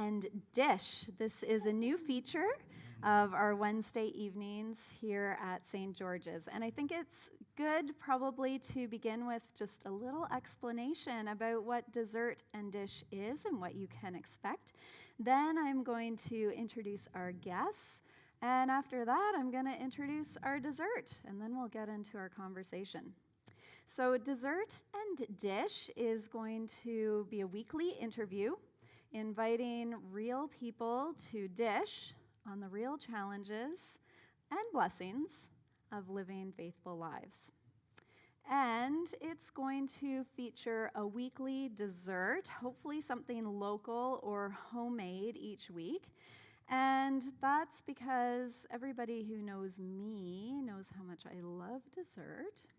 and Dish. This is a new feature of our Wednesday evenings here at St. George's. And I think it's good probably to begin with just a little explanation about what dessert and dish is and what you can expect. Then I'm going to introduce our guests. And after that, I'm going to introduce our dessert, and then we'll get into our conversation. So Dessert and Dish is going to be a weekly interview inviting real people to dish on the real challenges and blessings of living faithful lives. And it's going to feature a weekly dessert, hopefully something local or homemade each week. And that's because everybody who knows me knows how much I love dessert. Yes.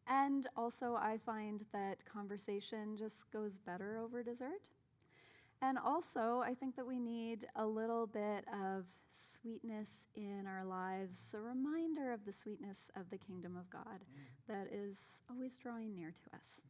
And also I find that conversation just goes better over dessert. And also I think that we need a little bit of sweetness in our lives, a reminder of the sweetness of the kingdom of God that is always drawing near to us.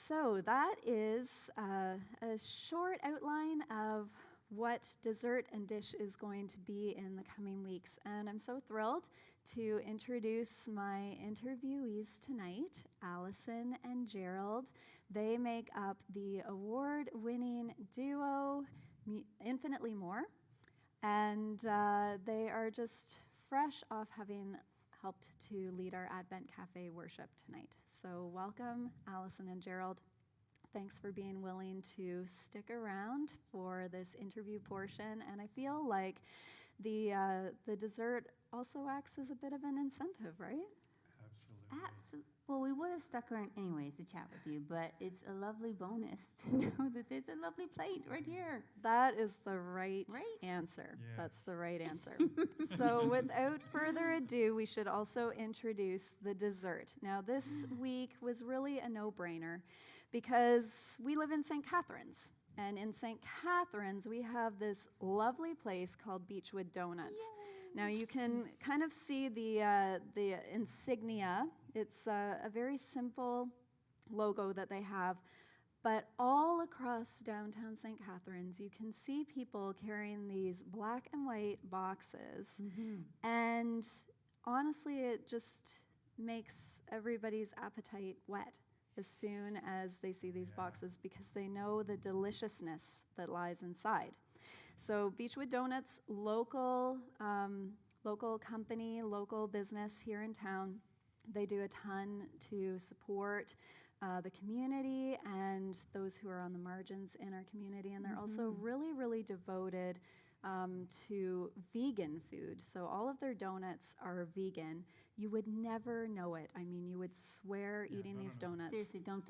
So that is a short outline of what Dessert and Dish is going to be in the coming weeks. And I'm so thrilled to introduce my interviewees tonight, Allison and Gerald. They make up the award-winning duo, Infinitely More. And they are just fresh off having helped to lead our Advent Cafe worship tonight. So welcome, Allison and Gerald. Thanks for being willing to stick around for this interview portion. And I feel like the dessert also acts as a bit of an incentive, right? Absolutely. Well, we would have stuck around anyways to chat with you, but it's a lovely bonus to know that there's a lovely plate right here. That is the right answer. Yes. That's the right answer. So without further ado, we should also introduce the dessert. Now, this week was really a no-brainer because we live in St. Catharines. And in St. Catharines, we have this lovely place called Beechwood Donuts. Yay. Now, you can kind of see the insignia. It's a very simple logo that they have. But all across downtown St. Catharines, you can see people carrying these black and white boxes. Mm-hmm. And honestly, it just makes everybody's appetite wet as soon as they see these boxes because they know the deliciousness that lies inside. So Beechwood Donuts, local company, local business here in town. They do a ton to support the community and those who are on the margins in our community. And they're also really, really devoted to vegan food. So all of their donuts are vegan. You would never know it. I mean, you would swear eating these donuts. Seriously, don't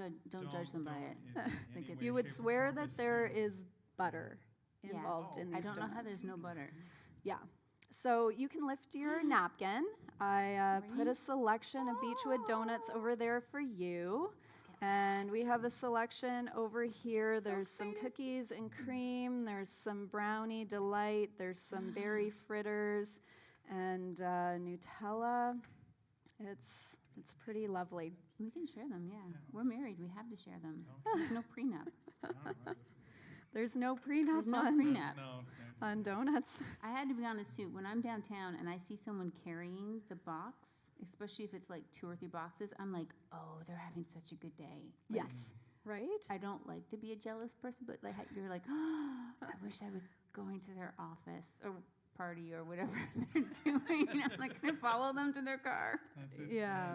judge them by it. You would swear that there is butter involved in these donuts. I don't know how there's no butter. Yeah. So you can lift your napkin. I put a selection of Beechwood Donuts over there for you. And we have a selection over here. There's some cookies and cream. There's some brownie delight. There's some berry fritters and Nutella. It's pretty lovely. We can share them, yeah. We're married. We have to share them. There's no prenup. There's no prenup on donuts. I had to be honest, too. When I'm downtown and I see someone carrying the box, especially if it's like 2 or 3 boxes, I'm like, oh, they're having such a good day. Like, yes, right? I don't like to be a jealous person, but like you're like, oh, I wish I was going to their office or party or whatever they're doing. I'm like, can I follow them to their car? Yeah.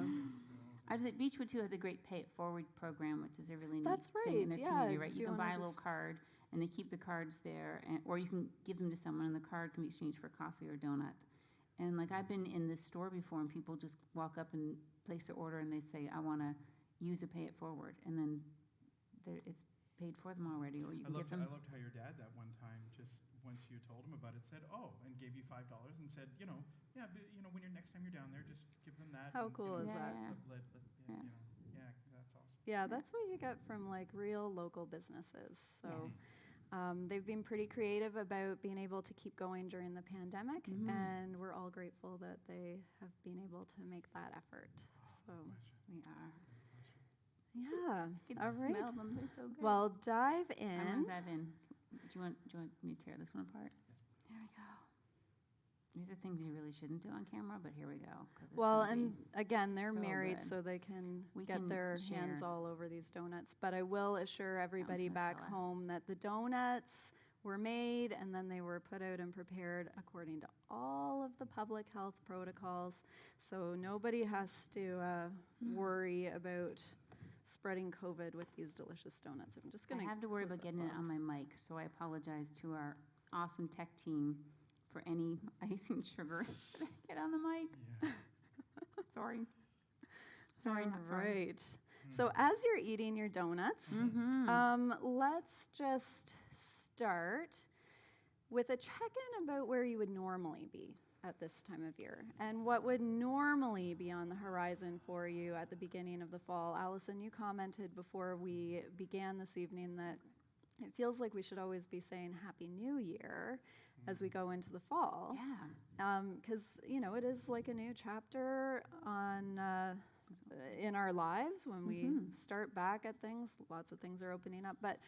I think Beechwood, too, has a great Pay It Forward program, which is a really neat That's right. thing in their community, right? Do You can buy a little card, and they keep the cards there, or you can give them to someone, and the card can be exchanged for coffee or donut. And, like, I've been in this store before, and people just walk up and place their order, and they say, I want to use a Pay It Forward, and then it's paid for them already, or you can give them. I loved how your dad that one time, just once you told him about it, said, oh, and gave you $5 and said, when you're next time you're down there, just give them that. How cool is that? That's awesome. Yeah, that's what you get from like real local businesses. So they've been pretty creative about being able to keep going during the pandemic, and we're all grateful that they have been able to make that effort. So we are. Yeah. You can all right. smell them. They're so good. Well, dive in. I want to dive in. Do you want me to tear this one apart? There we go. These are things you really shouldn't do on camera, but here we go. 'Cause it's Well, gonna and be again, they're so married, good. so they can We get can their hands share. all over these donuts. But I will assure everybody back Nutella. home that the donuts were made and then they were put out and prepared according to all of the public health protocols. So nobody has to worry about spreading COVID with these delicious donuts. I'm just I going to have to worry about getting it on my mic, so I apologize to our awesome tech team for any icing sugar that I get on the mic. Yeah. Sorry. Sorry, not sorry. Right. So as you're eating your donuts, let's just start with a check-in about where you would normally be at this time of year and what would normally be on the horizon for you at the beginning of the fall. Allison, you commented before we began this evening that it feels like we should always be saying Happy New Year as we go into the fall. Yeah. Because, it is like a new chapter on in our lives when we start back at things. Lots of things are opening up. But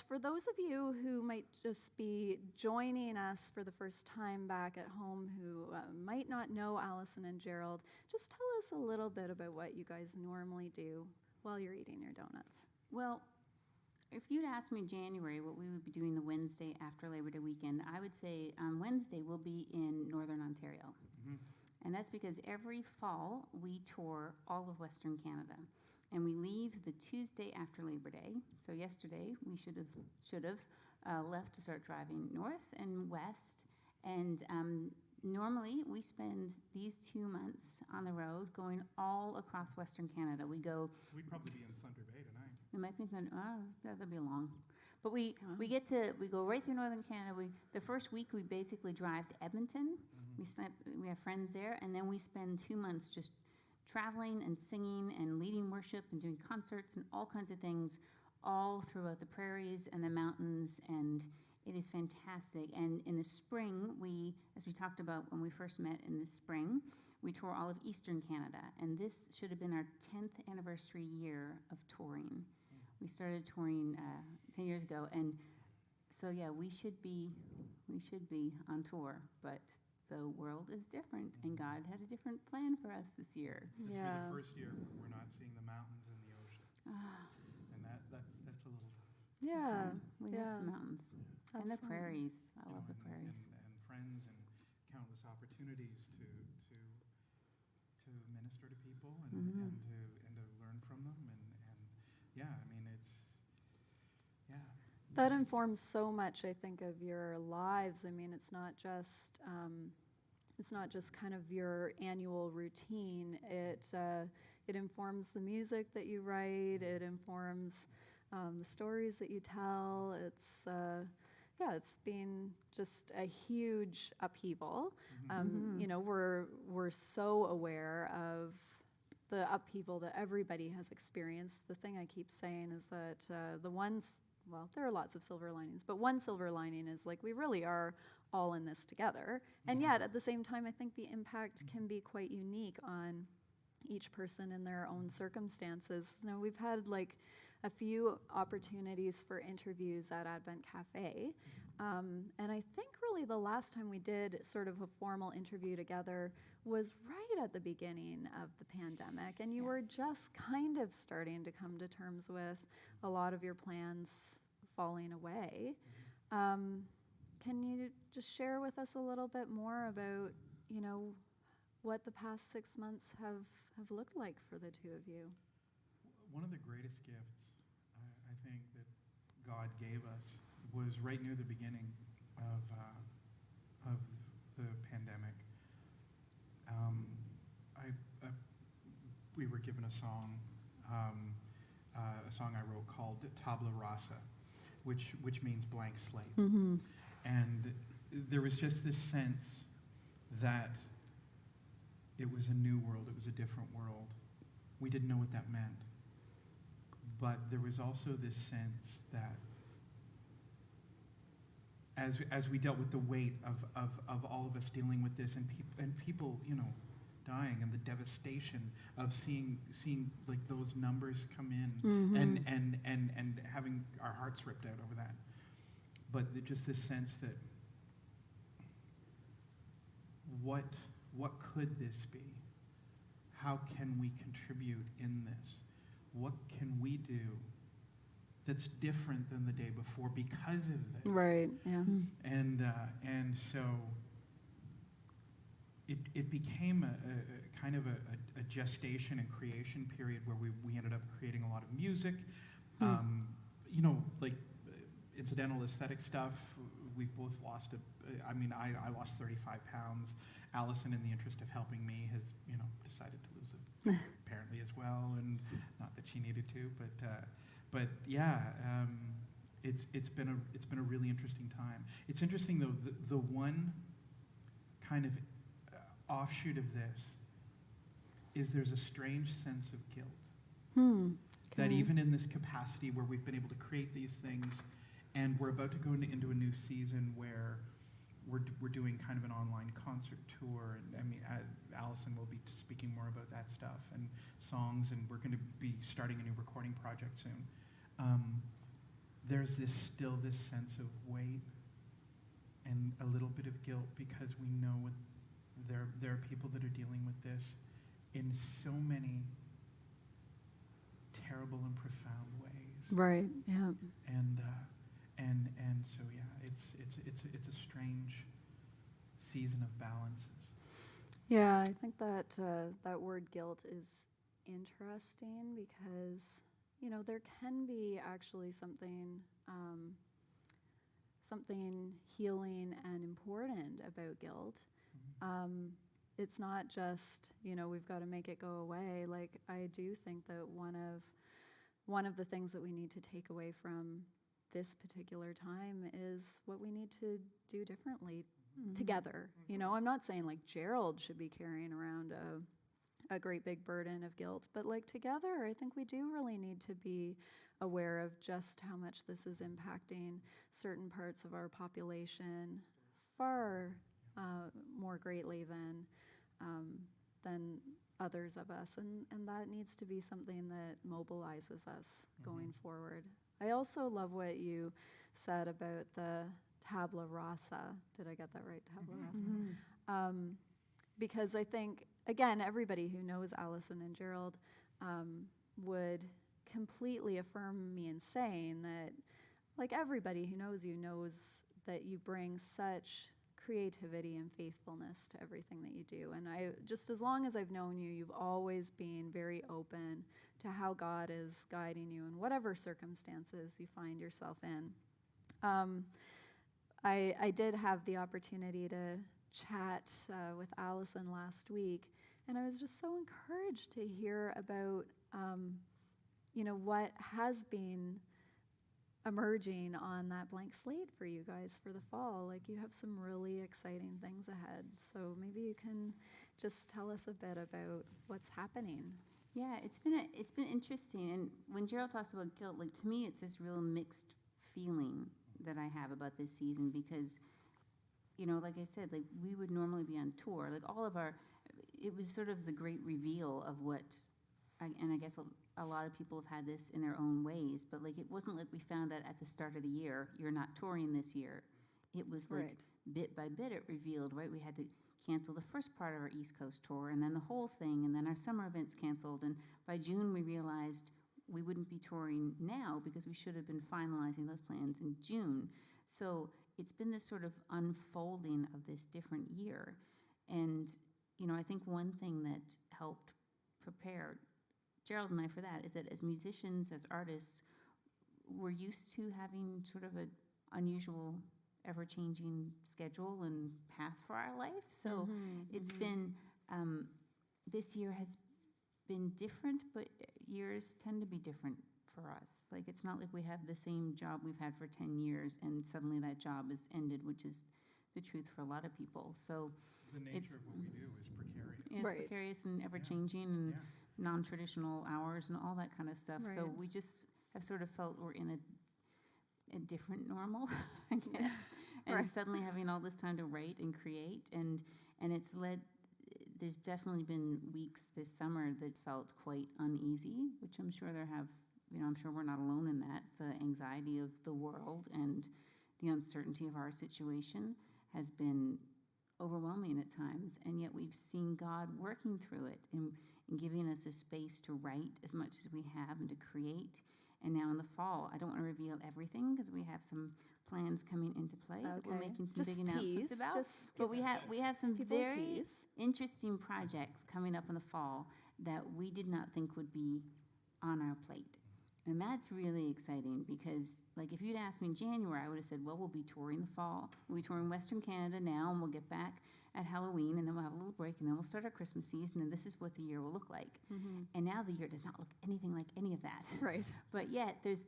for those of you who might just be joining us for the first time back at home who might not know Allison and Gerald, just tell us a little bit about what you guys normally do while you're eating your donuts. Well, if you'd asked me in January what we would be doing the Wednesday after Labor Day weekend, I would say on Wednesday we'll be in Northern Ontario. Mm-hmm. And that's because every fall we tour all of Western Canada. And we leave the Tuesday after Labor Day. So yesterday we should have left to start driving north and west. And normally we spend these 2 months on the road going all across Western Canada. We'd probably be in Thunder Bay tonight. We might be thinking, that'll be long. But we go right through Northern Canada. The first week we basically drive to Edmonton. We have friends there, and then we spend 2 months just traveling and singing and leading worship and doing concerts and all kinds of things all throughout the prairies and the mountains, and it is fantastic. And in the spring, as we talked about when we first met in the spring, we tour all of Eastern Canada, and this should have been our 10th anniversary year of touring. We started touring 10 years ago, and so yeah, we should be on tour, but the world is different, and God had a different plan for us this year. This will be the first year we're not seeing the mountains and the ocean, and that's a little tough. Yeah. We miss the mountains and the Absolutely. prairies. I love the prairies. And friends and countless opportunities to minister to people and to learn from them and yeah, I mean That informs so much, I think, of your lives. I mean, it's not just kind of your annual routine. It informs the music that you write. It informs the stories that you tell. It's been just a huge upheaval. We're so aware of the upheaval that everybody has experienced. The thing I keep saying is that there are lots of silver linings, but one silver lining is like we really are all in this together. And yet, at the same time, I think the impact can be quite unique on each person in their own circumstances. Now, we've had like a few opportunities for interviews at Advent Cafe, and I think really the last time we did sort of a formal interview together was right at the beginning of the pandemic, and you were just kind of starting to come to terms with a lot of your plans falling away. Can you just share with us a little bit more about, what the past 6 months have looked like for the two of you? One of the greatest gifts I think that God gave us was right near the beginning of the pandemic. We were given a song I wrote called Tabla Rasa, which means blank slate. Mm-hmm. And there was just this sense that it was a new world, it was a different world. We didn't know what that meant. But there was also this sense that as we dealt with the weight of all of us dealing with this and people, dying and the devastation of seeing like those numbers come in and having our hearts ripped out over that, but just this sense that what could this be? How can we contribute in this? What can we do that's different than the day before because of this? Right, yeah. And so it became a kind of a gestation and creation period where we ended up creating a lot of music, like incidental aesthetic stuff. We both lost I lost 35 pounds. Allison, in the interest of helping me, has decided to lose it apparently as well, and not that she needed to, but yeah, it's been a really interesting time. It's interesting though, the one kind of offshoot of this is there's a strange sense of guilt that Okay. even in this capacity where we've been able to create these things, and we're about to go into a new season where we're doing kind of an online concert tour, and I mean, Allison will be speaking more about that stuff and songs, and we're going to be starting a new recording project soon. There's still this sense of weight and a little bit of guilt because we know there are people that are dealing with this in so many terrible and profound ways. Right, yeah. And so yeah, it's a strange season of balances. Yeah, I think that that word guilt is interesting because, there can be actually something healing and important about guilt. It's not just, we've got to make it go away. Like, I do think that one of the things that we need to take away from this particular time is what we need to do differently together. I'm not saying like Gerald should be carrying around a great big burden of guilt, but like together, I think we do really need to be aware of just how much this is impacting certain parts of our population far more greatly than others of us, and that needs to be something that mobilizes us going forward. I also love what you said about the tabula rasa. Did I get that right? Tabula rasa. Because I think, again, everybody who knows Allison and Gerald would completely affirm me in saying that, like, everybody who knows you knows that you bring such creativity and faithfulness to everything that you do. And just as long as I've known you, you've always been very open to how God is guiding you in whatever circumstances you find yourself in. I did have the opportunity to chat with Allison last week, and I was just so encouraged to hear about what has been emerging on that blank slate for you guys for the fall. Like, you have some really exciting things ahead. So maybe you can just tell us a bit about what's happening. Yeah, it's been interesting. And when Gerald talks about guilt, like, to me, it's this real mixed feeling that I have about this season because, like I said, like, we would normally be on tour. Like, it was sort of the great reveal of what, and I guess a lot of people have had this in their own ways, but like, it wasn't like we found out at the start of the year, you're not touring this year. It was like bit by bit it revealed, right? We had to cancel the first part of our East Coast tour and then the whole thing, and then our summer events canceled. And by June, we realized we wouldn't be touring now because we should have been finalizing those plans in June. So it's been this sort of unfolding of this different year. And, I think one thing that helped prepare Gerald and I for that is that as musicians, as artists, we're used to having sort of an unusual, ever-changing schedule and path for our life. So it's been, this year has been different, but years tend to be different for us. Like, it's not like we have the same job we've had for 10 years and suddenly that job is ended, which is the truth for a lot of people. So The nature of what we do is precarious. it's precarious and ever-changing and non-traditional hours and all that kind of stuff. Right. So we just have sort of felt we're in a different normal, I guess. And suddenly having all this time to write and create, and it's led, there's definitely been weeks this summer that felt quite uneasy, which I'm sure I'm sure we're not alone in that, the anxiety of the world and the uncertainty of our situation has been overwhelming at times, and yet we've seen God working through it and giving us a space to write as much as we have and to create. And now in the fall, I don't want to reveal everything because we have some plans coming into play that we're making some Just big announcements tease, about. just But we have some people very tease. interesting projects coming up in the fall that we did not think would be on our plate. And that's really exciting because, like, if you'd asked me in January, I would have said, well, we'll be touring the fall. We'll be touring Western Canada now, and we'll get back at Halloween, and then we'll have a little break, and then we'll start our Christmas season, and this is what the year will look like. And now the year does not look anything like any of that. Right. But yet, there's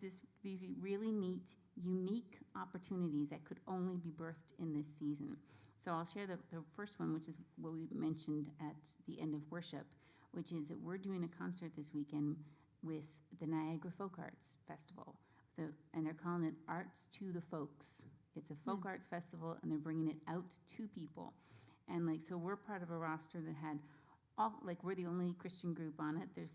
these really neat, unique opportunities that could only be birthed in this season. So I'll share the first one, which is what we mentioned at the end of worship, which is that we're doing a concert this weekend with the Niagara Folk Arts Festival. And they're calling it Arts to the Folks. It's a folk arts festival, and they're bringing it out to people. And, like, so we're part of a roster that had all, like, we're the only Christian group on it. There's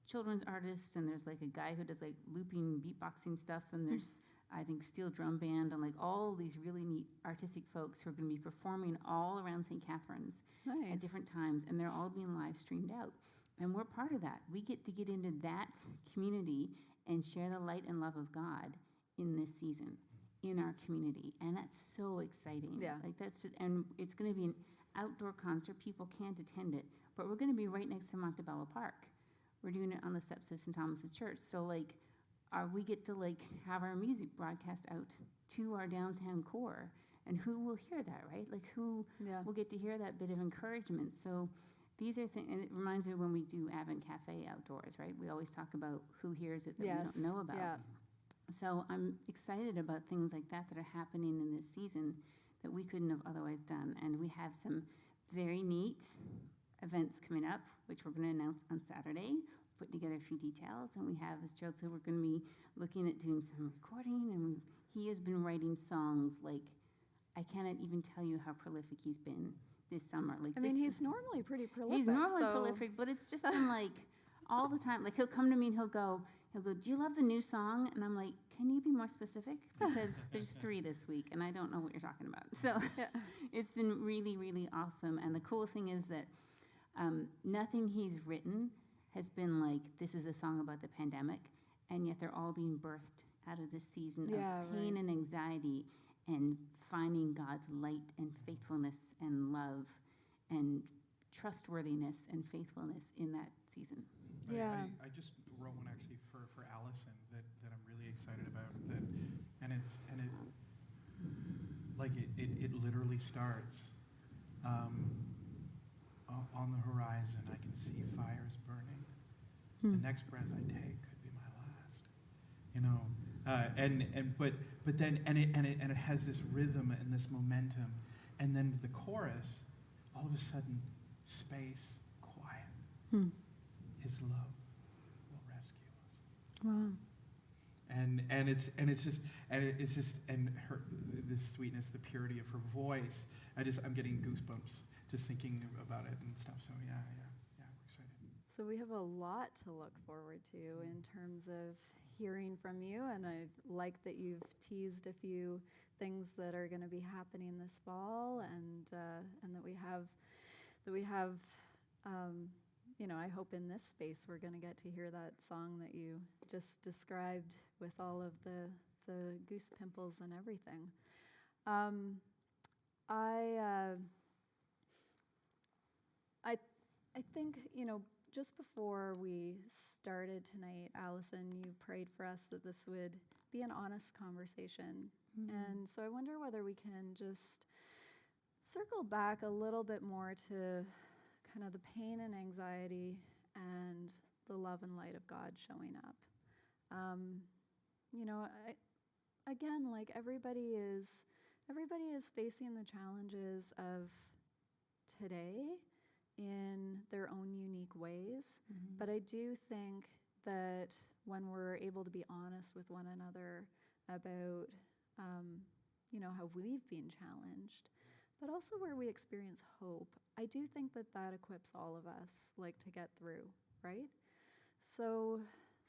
children's artists, and there's, like, a guy who does, like, looping beatboxing stuff, and there's, I think, steel drum band, and, like, all these really neat artistic folks who are going to be performing all around St. Catharines Nice. at different times, and they're all being live streamed out. And we're part of that. We get to get into that community and share the light and love of God in this season, in our community. And that's so exciting. Yeah. Like, that's just, and it's going to be an outdoor concert. People can't attend it, but we're going to be right next to Montebello Park. We're doing it on the steps of St. Thomas's Church. So, like, we get to, like, have our music broadcast out to our downtown core. And who will hear that, right? Like, who Yeah. will get to hear that bit of encouragement? So these are things, and it reminds me when we do Advent Cafe outdoors, right? We always talk about who hears it that we don't know about. Yeah. So I'm excited about things like that that are happening in this season that we couldn't have otherwise done. And we have some very neat events coming up, which we're going to announce on Saturday, putting together a few details. And we have, as Gerald said, we're going to be looking at doing some recording. And he has been writing songs like, I cannot even tell you how prolific he's been this summer. Like, I mean, he's normally pretty prolific. he's normally so prolific, but it's just been like all the time. Like, he'll come to me and he'll go, do you love the new song? And I'm like, can you be more specific? Because there's 3 this week, and I don't know what you're talking about. So it's been really, really awesome. And the cool thing is that nothing he's written has been like, this is a song about the pandemic, and yet they're all being birthed out of this season of pain and anxiety and finding God's light and faithfulness and love and trustworthiness and faithfulness in that season. Yeah. I just wrote one actually for Allison that I'm really excited about. It literally starts on the horizon. I can see fires burning. The next breath I take could be my last. You know, it has this rhythm and this momentum, and then the chorus, all of a sudden, space, quiet. His love will rescue us. Wow. And her, this sweetness, the purity of her voice. I'm getting goosebumps just thinking about it and stuff. So yeah, we're excited. So we have a lot to look forward to in terms of hearing from you, and I like that you've teased a few things that are going to be happening this fall, and that we have. I hope in this space we're going to get to hear that song that you just described with all of the goose pimples and everything. I think, just before we started tonight, Allison, you prayed for us that this would be an honest conversation. And so I wonder whether we can just circle back a little bit more to kind of the pain and anxiety and the love and light of God showing up. Again, like everybody is facing the challenges of today in their own unique ways. But I do think that when we're able to be honest with one another about, how we've been challenged, but also where we experience hope, I do think that equips all of us, like, to get through, right? So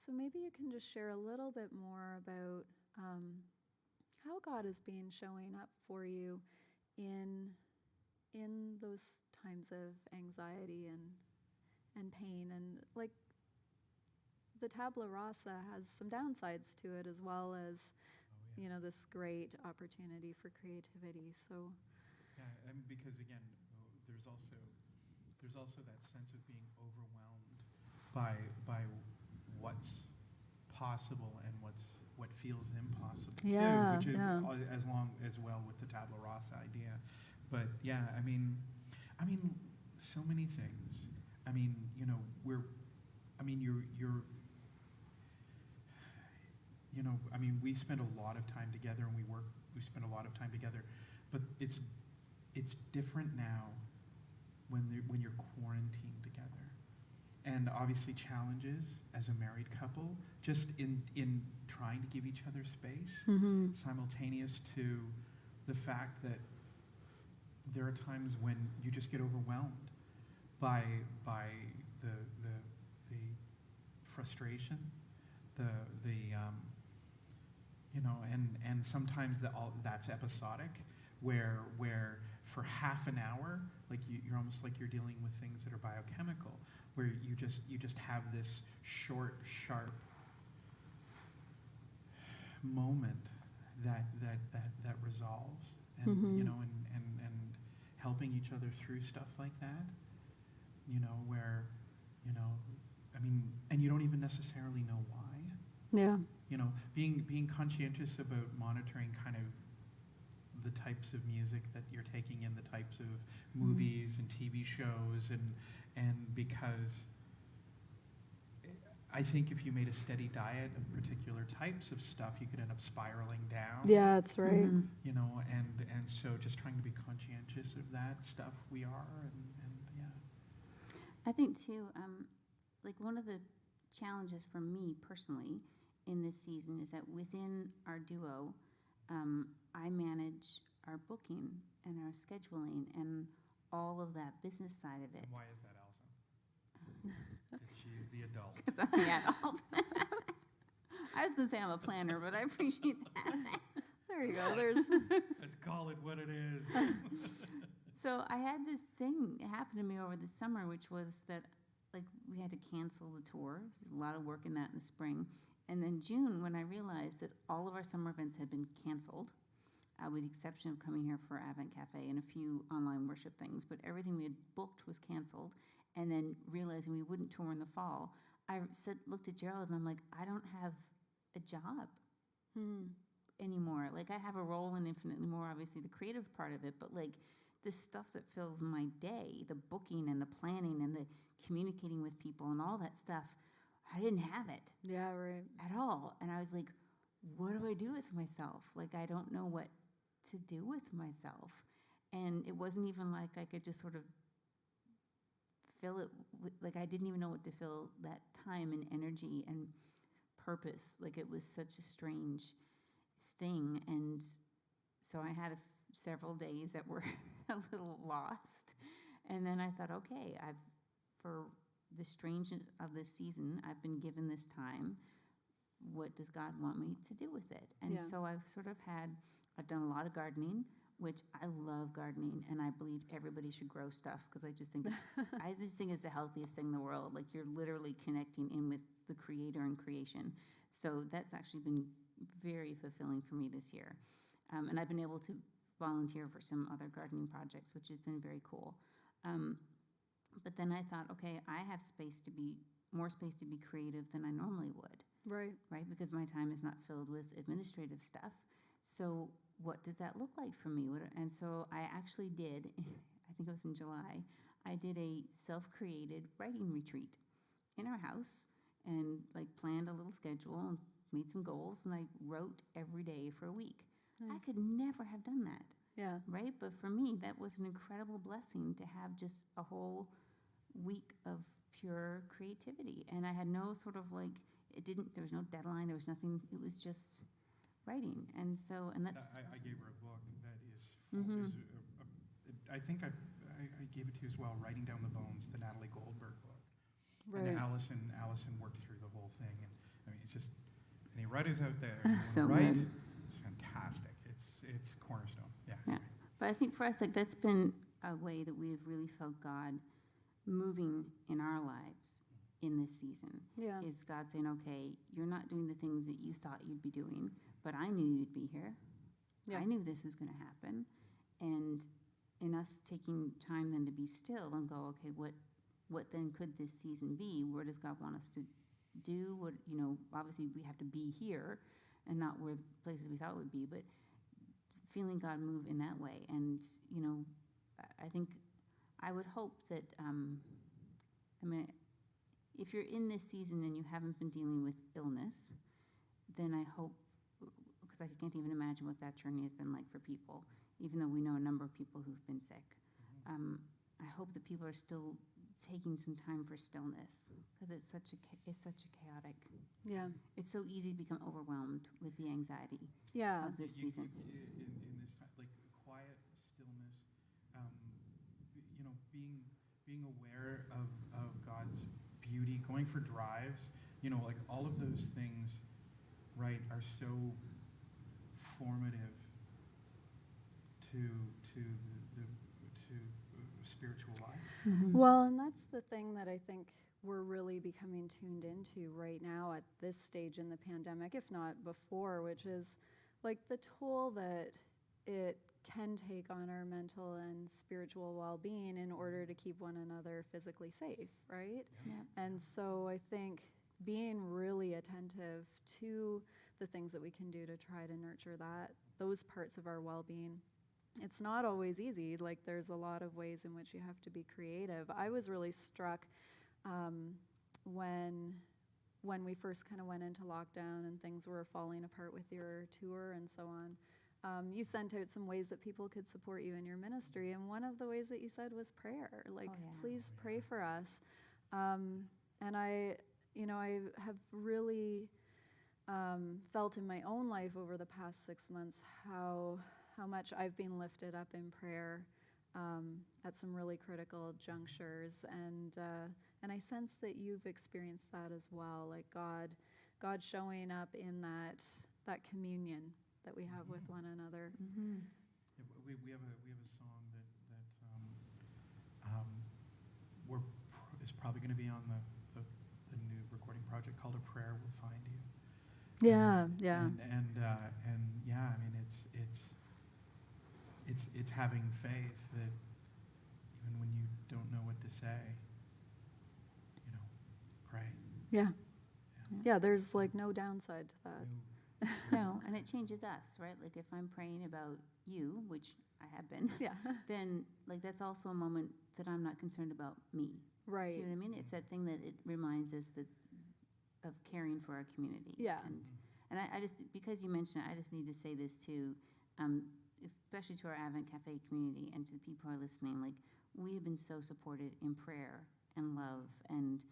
maybe you can just share a little bit more about how God has been showing up for you in those times of anxiety and pain. And like the tabula rasa has some downsides to it as well as, Oh, you know, this great opportunity for creativity. So Yeah, and because again, there's also that sense of being overwhelmed by what's possible and what feels impossible Yeah, too, which is yeah. as long as well with the tabula rasa idea. But yeah, I mean, so many things. I mean, you know, you're you know, I mean, we spend a lot of time together and we spend a lot of time together, but it's different now when you're quarantined together. And obviously challenges as a married couple, just in trying to give each other space, simultaneous to the fact that there are times when you just get overwhelmed by the frustration, the you know, and sometimes that's episodic, where for half an hour, like you're almost like you're dealing with things that are biochemical, where you just have this short, sharp moment that resolves, and you know, and helping each other through stuff like that, you know, where, you know, I mean, and you don't even necessarily know why. yeah. You know, being conscientious about monitoring kind of the types of music that you're taking in, the types of movies and TV shows, and because I think if you made a steady diet of particular types of stuff, you could end up spiraling down. Yeah, that's right. You know, and so just trying to be conscientious of that stuff we are, and yeah. I think too, like one of the challenges for me personally in this season is that within our duo, I manage our booking and our scheduling and all of that business side of it. And why is that, Allison? Because she's the adult. Because I'm the adult. I was going to say I'm a planner, but I appreciate that. There you go. There's Let's call it what it is. So I had this thing happen to me over the summer, which was that like we had to cancel the tour. There's a lot of work in that in the spring. And then June, when I realized that all of our summer events had been canceled, with the exception of coming here for Advent Cafe and a few online worship things, but everything we had booked was canceled. And then realizing we wouldn't tour in the fall, I looked at Gerald and I'm like, I don't have a job anymore. Like I have a role in Infinitely More, obviously the creative part of it, but like the stuff that fills my day, the booking and the planning and the communicating with people and all that stuff, I didn't have it. yeah, right. At all. And I was like, what do I do with myself? Like, I don't know what to do with myself. And it wasn't even like I could just sort of fill it with, like, I didn't even know what to fill that time and energy and purpose. Like, it was such a strange thing. And so I had several days that were a little lost. And then I thought, okay, for the strange of this season, I've been given this time. What does God want me to do with it? And Yeah. so I've done a lot of gardening, which I love gardening, and I believe everybody should grow stuff because I just think it's the healthiest thing in the world. Like you're literally connecting in with the Creator and creation. So that's actually been very fulfilling for me this year, and I've been able to volunteer for some other gardening projects, which has been very cool. But then I thought, okay, I have more space to be creative than I normally would, Right. right? Because my time is not filled with administrative stuff. So what does that look like for me? And so I actually did, I think it was in July, I did a self-created writing retreat in our house and like planned a little schedule and made some goals, and I wrote every day for a week. I Nice. could never have done that. Yeah. Right? But for me, that was an incredible blessing to have just a whole week of pure creativity. And I had no sort of like, there was no deadline, there was nothing, it was just writing. And so, and that's. I gave her a book that is, Mhm. I think I gave it to you as well, Writing Down the Bones, the Natalie Goldberg book. Right. And Allison worked through the whole thing. And I mean, it's just, any writers out there, you So wanna write, good. it's fantastic. But I think for us, like, that's been a way that we've really felt God moving in our lives in this season. Yeah. Is God saying, okay, you're not doing the things that you thought you'd be doing, but I knew you'd be here. Yeah. I knew this was going to happen. And in us taking time then to be still and go, okay, what then could this season be? Where does God want us to do? What, obviously we have to be here and not where the places we thought would be, but feeling God move in that way. And, I think I would hope that, if you're in this season and you haven't been dealing with illness, then I hope, because I can't even imagine what that journey has been like for people, even though we know a number of people who've been sick. I hope that people are still taking some time for stillness, because it's such a chaotic. Yeah. It's so easy to become overwhelmed with the anxiety Yeah. of this season. In this time, like quiet stillness, being aware of God's beauty, going for drives, like all of those things, right, are so formative to spiritual life. Well, and that's the thing that I think we're really becoming tuned into right now at this stage in the pandemic, if not before, which is like the toll that it can take on our mental and spiritual well-being in order to keep one another physically safe, right? Yeah. And so I think being really attentive to the things that we can do to try to nurture those parts of our well-being. It's not always easy. Like, there's a lot of ways in which you have to be creative. I was really struck when we first kind of went into lockdown and things were falling apart with your tour and so on. You sent out some ways that people could support you in your ministry, and one of the ways that you said was prayer. Like, please pray for us. And I have really felt in my own life over the past 6 months how much I've been lifted up in prayer at some really critical junctures, and I sense that you've experienced that as well, like God showing up in that communion that we have with one another. Mm-hmm. Yeah, we have a song that is probably going to be on the new recording project called "A Prayer Will Find You." Yeah, And yeah, I mean it's having faith that even when you don't know what to say, pray. Yeah, there's like no downside to that. No, and it changes us, right? Like, if I'm praying about you, which I have been, Yeah. then like that's also a moment that I'm not concerned about me. Right. Do you know what I mean? It's that thing that it reminds us of caring for our community. Yeah. And I just, because you mentioned it, I just need to say this too, especially to our Advent Cafe community and to the people who are listening. Like, we have been so supported in prayer and love, and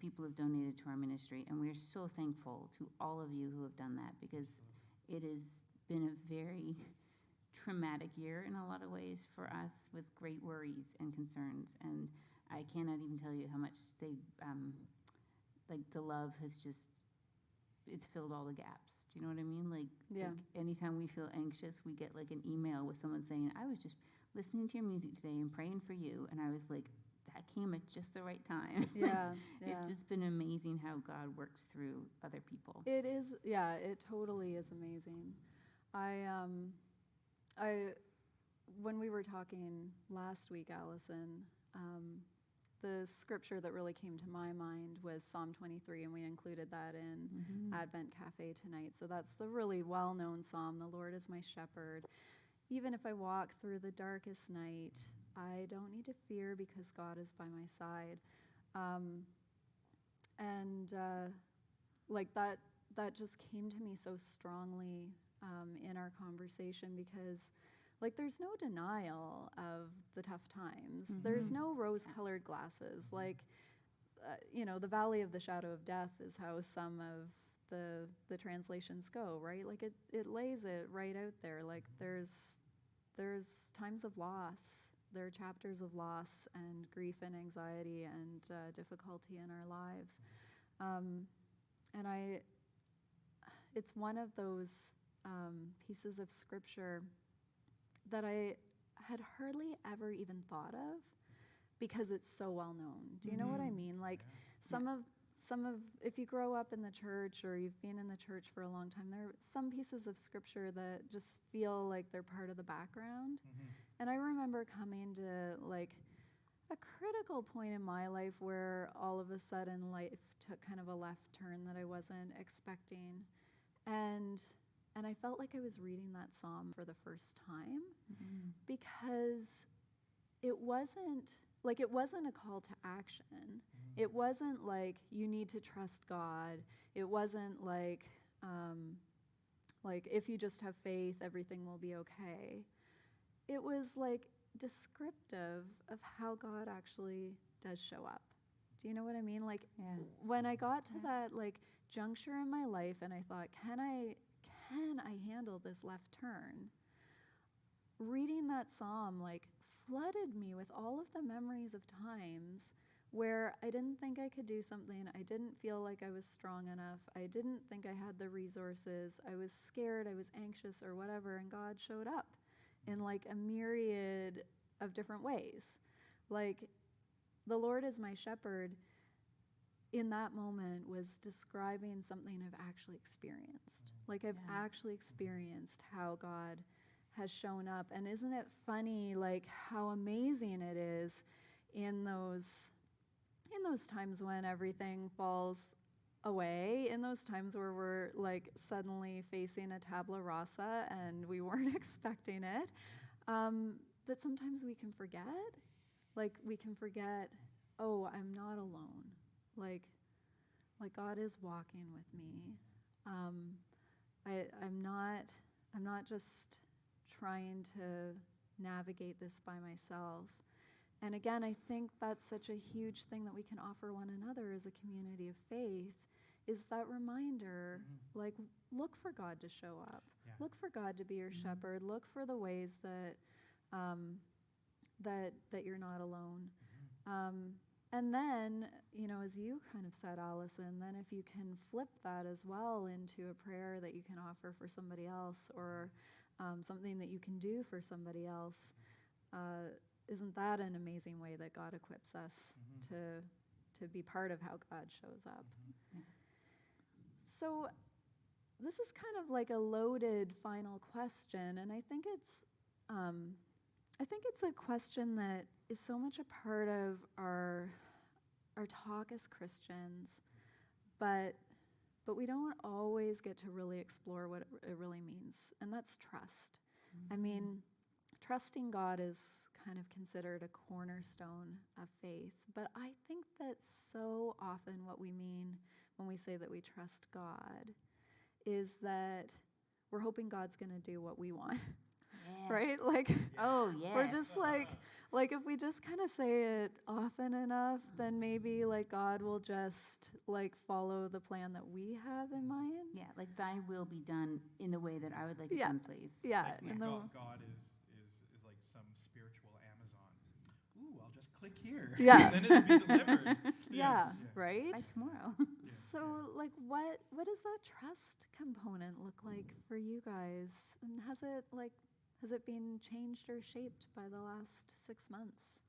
people have donated to our ministry, and we are so thankful to all of you who have done that, because it has been a very traumatic year in a lot of ways for us, with great worries and concerns, and I cannot even tell you how much they've, like, the love has just, it's filled all the gaps. Do you know what I mean? Like anytime we feel anxious, we get like an email with someone saying, I was just listening to your music today and praying for you, and I was like, that came at just the right time. Yeah. It's just been amazing how God works through other people. It is, yeah, it totally is amazing. When we were talking last week, Allison, the scripture that really came to my mind was Psalm 23, and we included that in Advent Cafe tonight. So that's the really well-known psalm, the Lord is my shepherd. Even if I walk through the darkest night, I don't need to fear because God is by my side. Like that just came to me so strongly in our conversation, because like there's no denial of the tough times. There's no rose-colored glasses. Like, the valley of the shadow of death is how some of the translations go, right? Like it lays it right out there. Like there's times of loss. There are chapters of loss and grief and anxiety and difficulty in our lives. And it's one of those pieces of scripture that I had hardly ever even thought of because it's so well known. Do you know what I mean? Like some of if you grow up in the church or you've been in the church for a long time, there are some pieces of scripture that just feel like they're part of the background. And I remember coming to like a critical point in my life where all of a sudden life took kind of a left turn that I wasn't expecting. And I felt like I was reading that psalm for the first time because it wasn't a call to action. It wasn't like you need to trust God. It wasn't like if you just have faith, everything will be okay. It was like descriptive of how God actually does show up. Do you know what I mean? Like when I got to that like juncture in my life and I thought, can I handle this left turn? Reading that psalm like flooded me with all of the memories of times where I didn't think I could do something. I didn't feel like I was strong enough. I didn't think I had the resources. I was scared, I was anxious or whatever, and God showed up in like a myriad of different ways. Like the Lord is my shepherd in that moment was describing something I've actually experienced. Like I've actually experienced how God has shown up. And isn't it funny like how amazing it is in those times when everything falls away, in those times where we're like suddenly facing a tabula rasa and we weren't expecting it, that sometimes we can forget. Like we can forget, oh, I'm not alone. Like God is walking with me. I'm not just trying to navigate this by myself. And again, I think that's such a huge thing that we can offer one another as a community of faith, is that reminder, like, look for God to show up. Yeah. Look for God to be your shepherd. Look for the ways that that you're not alone. And then, you know, as you kind of said, Allison, then if you can flip that as well into a prayer that you can offer for somebody else, or something that you can do for somebody else, isn't that an amazing way that God equips us to be part of how God shows up? So this is kind of like a loaded final question, and I think it's a question that is so much a part of our talk as Christians, but we don't always get to really explore what it really means, and that's trust. I mean, trusting God is kind of considered a cornerstone of faith, but I think that so often what we mean when we say that we trust God is that we're hoping God's going to do what we want. Right? Like, we're just like if we just kind of say it often enough, then maybe like God will just like follow the plan that we have in mind. Yeah, like thy will be done in the way that I would like it done, please. Yeah. Like God is like some spiritual Amazon. Ooh, I'll just click here. Yeah. And then it'll be delivered. Right? By tomorrow. So like what does that trust component look like for you guys? And has it been changed or shaped by the last 6 months?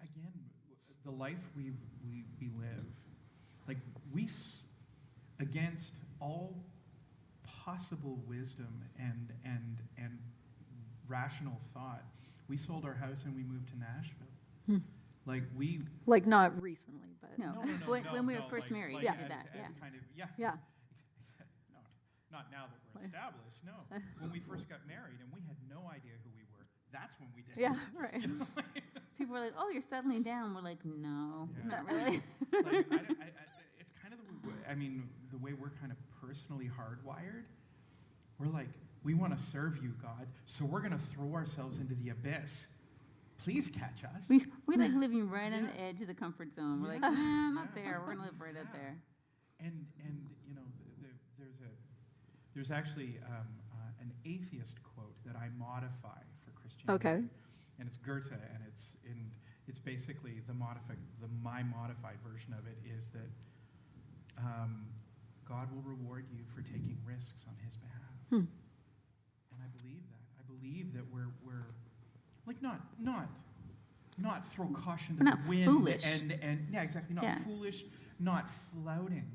Again, the life we live, like against all possible wisdom and rational thought, we sold our house and we moved to Nashville. Like not recently, but No. When we were first married, we did that. Kind of, yeah. No, not now that we're established. No, when we first got married and we had no idea who we were. That's when we did. Yeah, right. You know? People were like, "Oh, you're settling down." We're like, "No, not really." It's kind of the way we're kind of personally hardwired. We're like, we want to serve you, God, so we're going to throw ourselves into the abyss. Please catch us. We're like living right on the edge of the comfort zone. We're like, not there. We're gonna live right out there. And you know, there's actually an atheist quote that I modify for Christianity. Okay. And it's Goethe, and it's basically my modified version of it is that God will reward you for taking risks on His behalf. And I believe that. I believe that we're like not throw caution to We're the not wind foolish. and yeah, exactly, not Yeah. foolish, not flouting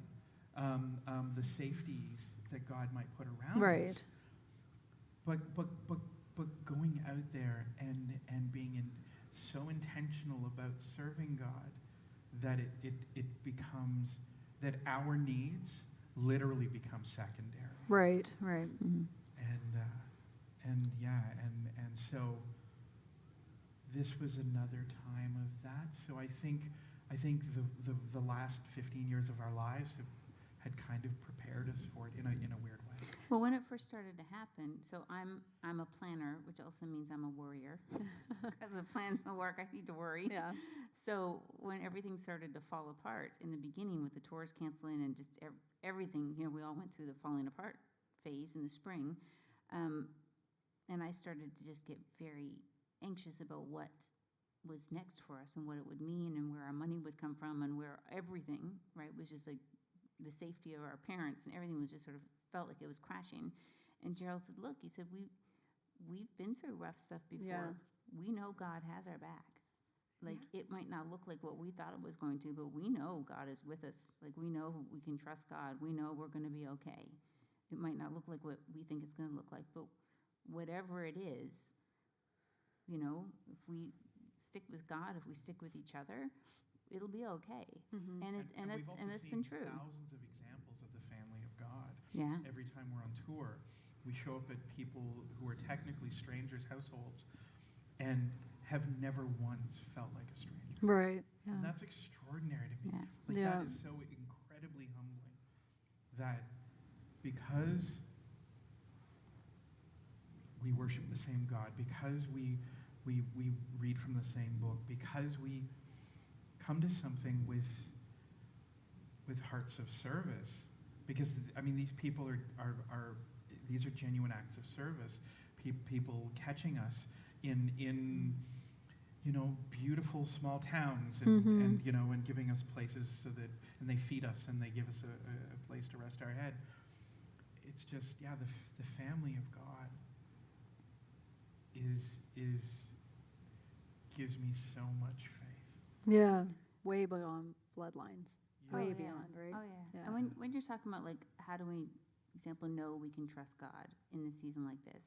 the safeties that God might put around Right. us. But going out there and being so intentional about serving God that it becomes, that our needs literally become secondary. Right. Right. Mhm. And yeah, and so this was another time of that. So I think the last 15 years of our lives had kind of prepared us for it in a weird way. Well, when it first started to happen, so I'm a planner, which also means I'm a worrier. Because if plans don't work, I need to worry. Yeah. So when everything started to fall apart in the beginning with the tours canceling and just everything, we all went through the falling apart phase in the spring. And I started to just get very anxious about what was next for us and what it would mean and where our money would come from and where everything, right, was just like the safety of our parents and everything was just sort of felt like it was crashing. And Gerald said, look, he said, we've been through rough stuff before. Yeah. We know God has our back. Like, it might not look like what we thought it was going to, but we know God is with us. Like, we know we can trust God. We know we're going to be okay. It might not look like what we think it's going to look like, but whatever it is, if we stick with God, if we stick with each other, it'll be okay. Mm-hmm. And we've also it's seen been true. thousands of examples of the family of God. Yeah. Every time we're on tour, we show up at people who are technically strangers' households and have never once felt like a stranger. Right. Yeah. And that's extraordinary to me. Yeah. Like, Yeah. that is so incredibly humbling that because we worship the same God, because we read from the same book, because we come to something with hearts of service, because these people are these are genuine acts of service. People catching us in beautiful small towns and and giving us places and they feed us and they give us a place to rest our head. It's just the family of God gives me so much faith. Yeah. Way beyond bloodlines. Yeah. Way Oh, yeah. beyond, right? Oh, yeah. Yeah. And when you're talking about, like, how do we, example, know we can trust God in a season like this?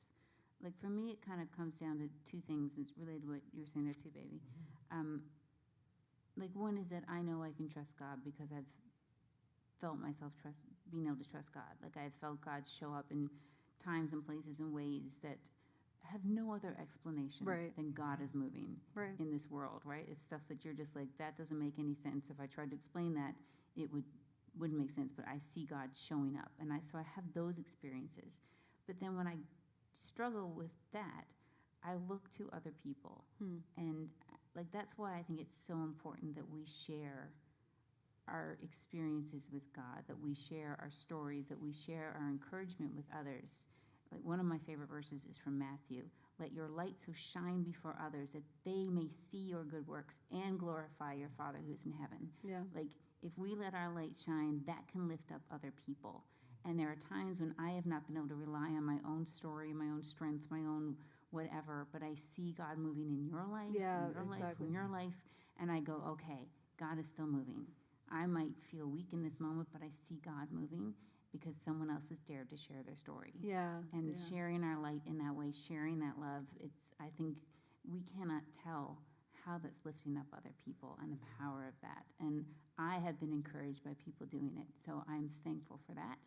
Like, for me, it kind of comes down to two things. It's related to what you were saying there, too, baby. Like, one is that I know I can trust God because I've felt myself being able to trust God. Like, I've felt God show up in times and places and ways that have no other explanation Right. than God is moving Right. in this world, right? It's stuff that you're just like, that doesn't make any sense. If I tried to explain that, it wouldn't make sense, but I see God showing up. And so I have those experiences. But then when I struggle with that, I look to other people. And like, that's why I think it's so important that we share our experiences with God, that we share our stories, that we share our encouragement with others. Like, one of my favorite verses is from Matthew. Let your light so shine before others that they may see your good works and glorify your Father who is in heaven. Yeah. Like, if we let our light shine, that can lift up other people. And there are times when I have not been able to rely on my own story, my own strength, my own whatever, but I see God moving in your life, Yeah, in your life, exactly. in your life, and I go, okay, God is still moving. I might feel weak in this moment, but I see God moving because someone else has dared to share their story. Yeah. And yeah. sharing our light in that way, sharing that love, I think we cannot tell how that's lifting up other people and the power of that. And I have been encouraged by people doing it, so I'm thankful for that.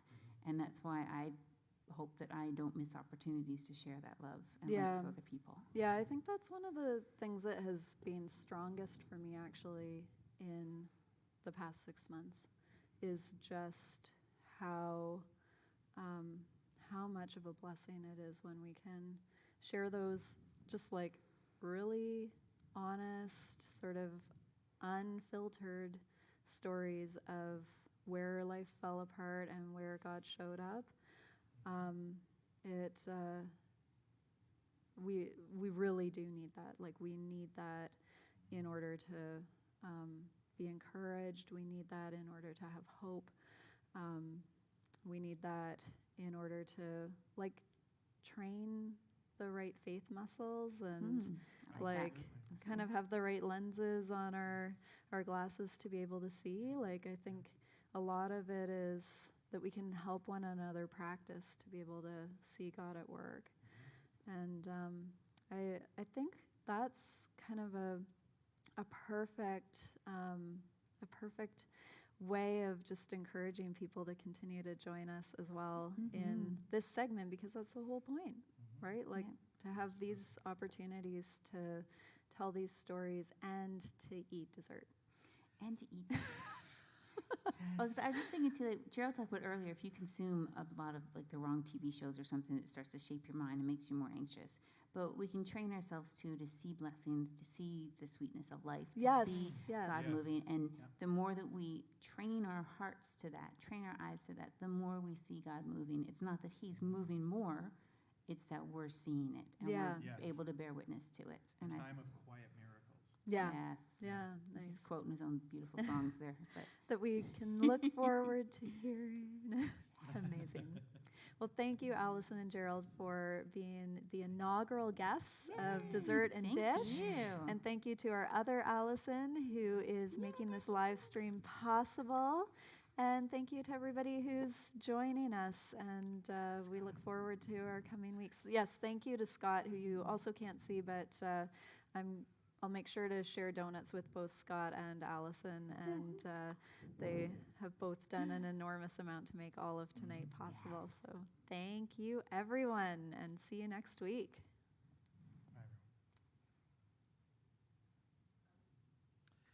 And that's why I hope that I don't miss opportunities to share that love and Yeah. light with other people. Yeah, I think that's one of the things that has been strongest for me actually in the past 6 months is just how much of a blessing it is when we can share those just like really honest, sort of unfiltered stories of where life fell apart and where God showed up. We really do need that. Like, we need that in order to be encouraged. We need that in order to have hope. We need that in order to, like, train the right right faith muscles and I like that. like kind of have the right lenses on our glasses to be able to see. Like, I think a lot of it is that we can help one another practice to be able to see God at work. And I think that's kind of a perfect way of just encouraging people to continue to join us as well in this segment, because that's the whole point, right? Like, to have these opportunities to tell these stories and to eat dessert. And to eat. I was just thinking too, like Gerald talked about earlier, if you consume a lot of like the wrong TV shows or something, it starts to shape your mind and makes you more anxious. But we can train ourselves too to see blessings, to see the sweetness of life, to Yes, see yes. God Yeah. moving. And Yeah. the more that we train our hearts to that, train our eyes to that, the more we see God moving. It's not that He's moving more, it's that we're seeing it and Yeah. we're Yes. able to bear witness to it. A And time of quiet miracles. Yeah. yes, Yeah, he's nice. just quoting his own beautiful songs there. But That we can look forward to hearing. Amazing. Well, thank you, Allison and Gerald, for being the inaugural guests of Dessert and thank Dish. you. And thank you to our other Allison, who is making this live stream possible. And thank you to everybody who's joining us. And we look forward to our coming weeks. Yes, thank you to Scott, who you also can't see, but I'll make sure to share donuts with both Scott and Allison. And they have both done an enormous amount to make all of tonight possible. So thank you, everyone, and see you next week.